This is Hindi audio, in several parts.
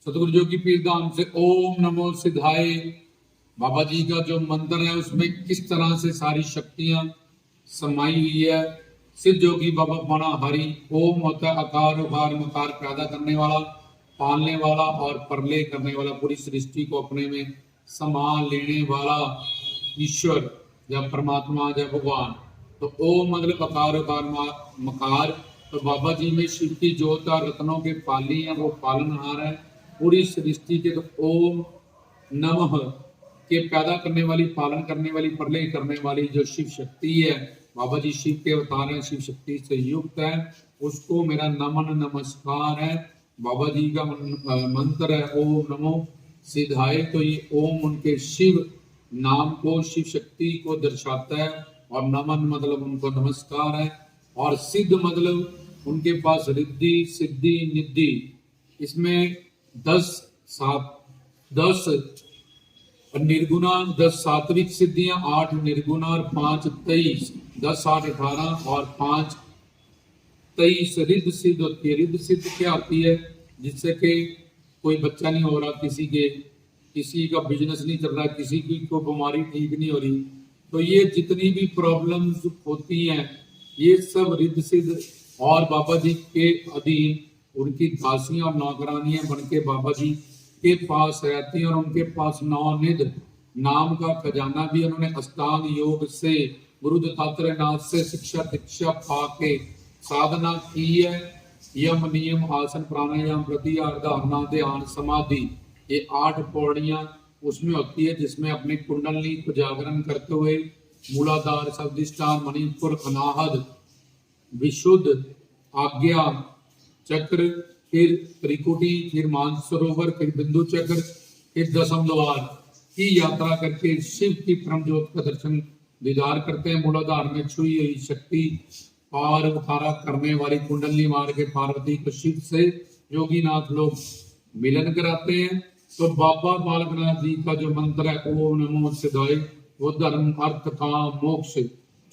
सतगुरु जोगी पीर धाम से ओम नमो सिद्धाय बाबा जी का जो मंत्र है उसमें किस तरह से सारी शक्तियां समाई हुई है। सिद्ध जोगी बाबा बना हरि। ओम होता है आकार उकार मकार पैदा करने वाला, पालने वाला और परले करने वाला, पूरी सृष्टि को अपने में समा लेने वाला ईश्वर या परमात्मा या भगवान। तो ओम मतलब आकार उकार मकार। तो बाबा जी में शिव की ज्योत और रत्नों के पाली है, वो पालनहार है पूरी सृष्टि के। तो ओम नमः के पैदा करने वाली, पालन करने वाली, प्रलय करने वाली जो शिव शक्ति है, बाबा जी शिव के अवतार हैं, शिव शक्ति से युक्त है, उसको मेरा नमन नमस्कार है। बाबा जी का मंत्र है ओम नमो सिद्धाय। तो ये ओम उनके शिव नाम को, शिव शक्ति को दर्शाता है, और नमन मतलब उनको नमस्कार है, और सिद्ध मतलब उनके पास रिद्धि सिद्धि निधि। इसमें 10 निर्गुणा, 10 सात्विक सिद्धियां, 8 निर्गुणा और 5 23। 10 8 18 और 5 23 रिद्ध सिद्ध होती है। रिद्ध सिद्ध क्या होती है? जिससे कि कोई बच्चा नहीं हो रहा, किसी का बिजनेस नहीं चल रहा, किसी की कोई बीमारी ठीक नहीं हो रही, तो ये जितनी भी प्रॉब्लम्स होती हैं ये सब रिद्ध सिद्ध और बाबा जी के अधीन उनकी दासियां और नौकरानियां बनके बाबा जी के पास रहती हैं, और उनके पास नवनिध नाम का खजाना भी उन्होंने अष्टांग योग से गुरु दत्तात्रेय नाथ से शिक्षा दीक्षा पाके साधना की है। यम नियम आसन प्राणायाम प्रत्याहार धारणा ध्यान समाधि, ये 8 पौड़ियां उसमें होती है, जिसमें अपनी कुंडली को जागरण करते हुए मूलाधार स्वादिष्ठान मणिपुर अनाहद विशुद्ध आज्ञा चक्र, फिर त्रिकुटी, फिर मानसरोवर, फिर बिंदु चक्र, फिर दशम द्वार की यात्रा करके शिव की परम ज्योत का दर्शन दीदार करते हैं। मूलाधार में छुई हुई शक्ति पार उतारा करने वाली कुंडली मार के पार्वती को शिव से योगीनाथ लोग मिलन कराते हैं। तो बाबा बालकनाथ जी का जो मंत्र है ओम नमो सिद्धाय, वो धर्म अर्थ काम मोक्ष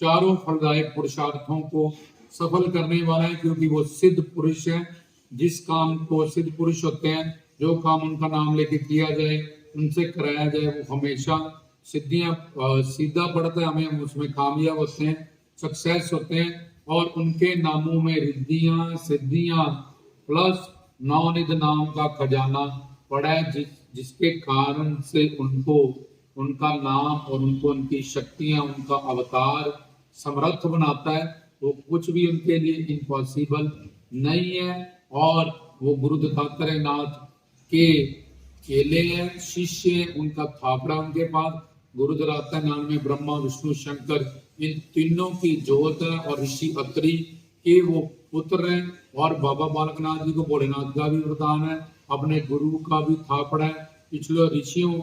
चारों फलदायक पुरुषार्थों को सफल करने वाला है, क्योंकि वो सिद्ध पुरुष है। जिस काम को सिद्ध पुरुष होते हैं, जो काम उनका नाम लेके किया जाए, उनसे कराया जाए, वो हमेशा सिद्धियां सीधा पड़ता है, हमें उसमें कामयाब होते हैं, सक्सेस होते हैं, और उनके नामों में रिद्धियां सिद्धियां प्लस नवनिध नाम का खजाना पड़ा है, जिसके कारण से उनको उनका नाम और उनको उनकी शक्तियां, उनका अवतार समर्थ बनाता है। वो कुछ भी उनके लिए इम्पॉसिबल नहीं है, और वो गुरु दत्तात्रेय नाथ के चेले हैं, शिष्य हैं, उनका थापड़ा उनके पास। गुरु दत्तात्रेय नाथ में ब्रह्मा विष्णु शंकर इन तीनों की जोत है, और ऋषि अत्रि के वो पुत्र हैं, और बाबा बालकनाथ जी को भोलेनाथ का भी वरदान है, अपने गुरु का भी थापड़ा है, पिछले ऋषियों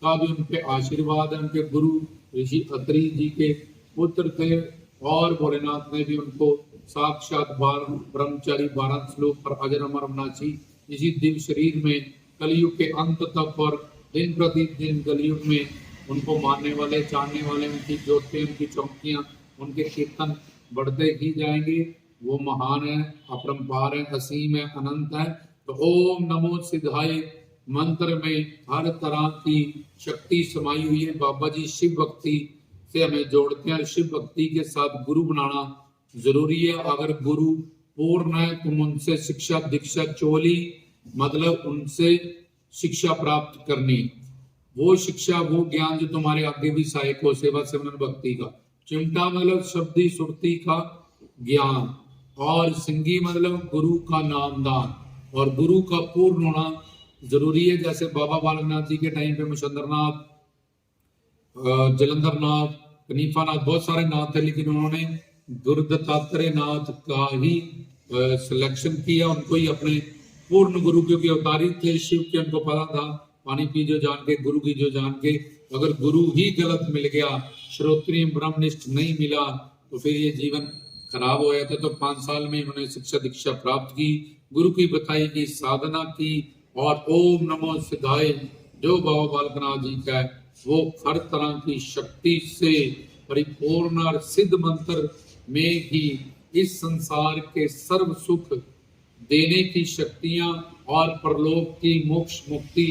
का भी उनके आशीर्वाद है। उनके गुरु ऋषि अत्रि जी के पुत्र थे, और भोलेनाथ ने भी उनको साक्षात ब्रह्मचारी 12 श्लोक पर अजर अमर अविनाशी इसी दिव्य शरीर में कलयुग के अंत तक और दिन प्रतिदिन कलयुग में उनको मानने वाले, जानने वाले, उनकी ज्योति, उनकी चौकियां, उनके कीर्तन बढ़ते ही जाएंगे। वो महान है, अपरंपार है, असीम है, अनंत है। तो ओम नमो सिद्धाय मंत्र में हर तरह की शक्ति समाई हुई है। बाबा जी शिव भक्ति से हमें जोड़ते हैं, शिव भक्ति के साथ गुरु बनाना जरूरी है। अगर गुरु पूर्ण है, तुम उनसे शिक्षा दीक्षा चोली मतलब उनसे शिक्षा प्राप्त करनी, वो शिक्षा वो ज्ञान जो तुम्हारे आगे भी सहायक हो, सेवा सेवन भक्ति का। चिमटा मतलब शब्दी सुरती का ज्ञान, और सिंगी मतलब गुरु का नामदान, और गुरु का पूर्ण होना जरूरी है। जैसे बाबा बालकनाथ जी के टाइम पे मुशंदरनाथ, जलंधरनाथ, कनीफानाथ, बहुत सारे नाथ थे, लेकिन उन्होंने गुरु दत्तात्रेय नाथ का ही सिलेक्शन किया, उनको ही अपने पूर्ण गुरु, क्योंकि अवतारी थे शिव के, उनको पता था पानी पी जो जान के, गुरु की जो जान के। अगर गुरु ही गलत मिल गया, श्रोत्रिय ब्रह्मनिष्ठ नहीं मिला, तो फिर ये जीवन खराब हो जाता। तो 5 साल में उन्होंने शिक्षा दीक्षा प्राप्त की, गुरु की बताई की साधना की, और ओम नमो सिद्धाय जो बाबा बालकनाथ जी का है, वो हर तरह की शक्ति से परिपूर्ण और सिद्ध मंत्र में ही इस संसार के सर्व सुख देने की शक्तियां और परलोक की मोक्ष मुक्ति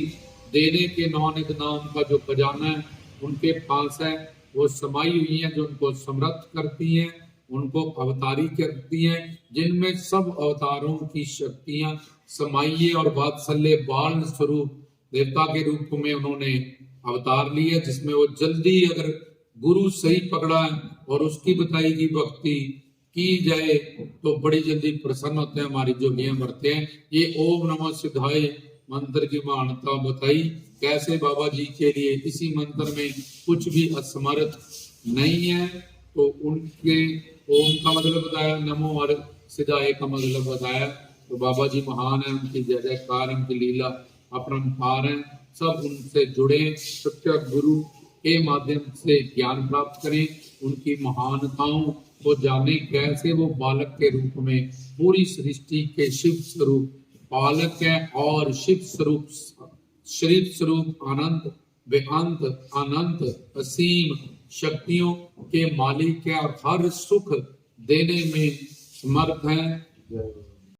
देने के नौनिध नाम का जो खजाना है उनके पास है। वो समाई हुई है जो उनको समर्थ करती हैं, उनको अवतारी करती हैं, जिनमें सब अवतारों की शक्तियां समाई है। और वात्सल्य बाल स्वरूप देवता के रूप में उन्होंने अवतार लिया, जिसमें वो जल्दी अगर गुरु सही पकड़ा और उसकी बताई गई भक्ति की जाए तो बड़ी जल्दी प्रसन्न होते हैं, हमारी जोगियां मरते हैं। ये ओम नमः सिद्धाय मंत्र की महानता बताई, कैसे बाबा जी के लिए इसी मंत्र में कुछ भी असमर्थ नहीं है। तो उनके ओम का मतलब बताया, नमो और सिद्धाय का मतलब बताया। तो बाबा जी महान है, उनकी जय जयकार, उनकी लीला अपरंपार है। सब उनसे जुड़े, सत्य गुरु के माध्यम से ज्ञान प्राप्त करें, उनकी महानताओं को जाने, कैसे वो बालक के रूप में पूरी सृष्टि के शिव स्वरूप बालक है और शिव स्वरूप शरीर स्वरूप अनंत बेअंत अनंत असीम शक्तियों के मालिक है और हर सुख देने में समर्थ है।